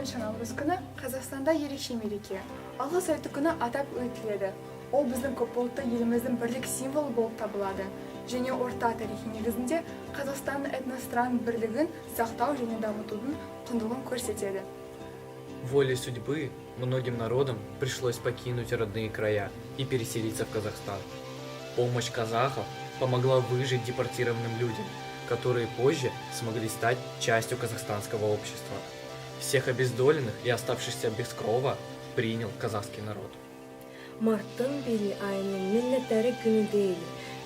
1 наурыз күні Қазақстанда ерекше мереке. Алғыс айту күні атап өтіледі. Ол біздің көпұлтты еліміздің бірлік символы болып табылады. Және орта тарихи негізінде Қазақстанның этностран бірлігін сақтау және дамытудың құндылығын көрсетеді. Волей судьбы многим народам пришлось покинуть родные края и переселиться в Казахстан. Помощь казахов помогла выжить депортированным людям, которые позже смогли стать частью казахстанского общества. Всех обездоленных и оставшихся без крова принял казахский народ. Марттың бері айының милләттәре күні değil,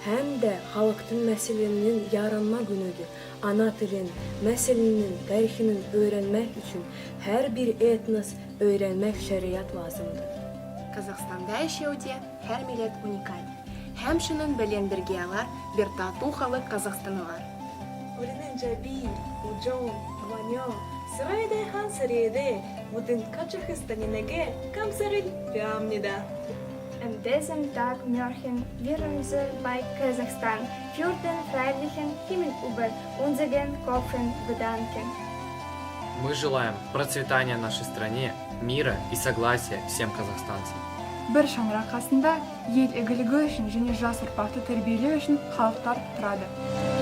hem de халықтың мәселенің яранма günüdür. Ana tilin, мәселенің, tarixinin öğrenmek için her bir etnos öğrenmek şeriat lazımdır. Қазақстанда яшәүдә һәр милләт уникаль. Һәм шуның белән бергә алар бер тату халык Казахстанлылар. ورننجا بيل وجون وانيو سرايدة هان سريدة ودن Kazakstan'e kam saril Ramnida. An diesem Tag morgen werden wir bei Kasachstan für den freilichen Himmel über unseren Kopfen bedanken. Мы желаем процветания нашей стране, мира и согласия всем казахстанцам. Бір шаңырақ астында ел игілігі үшін және жас ұрпақты тәрбиелеу үшін халықтар тұрады.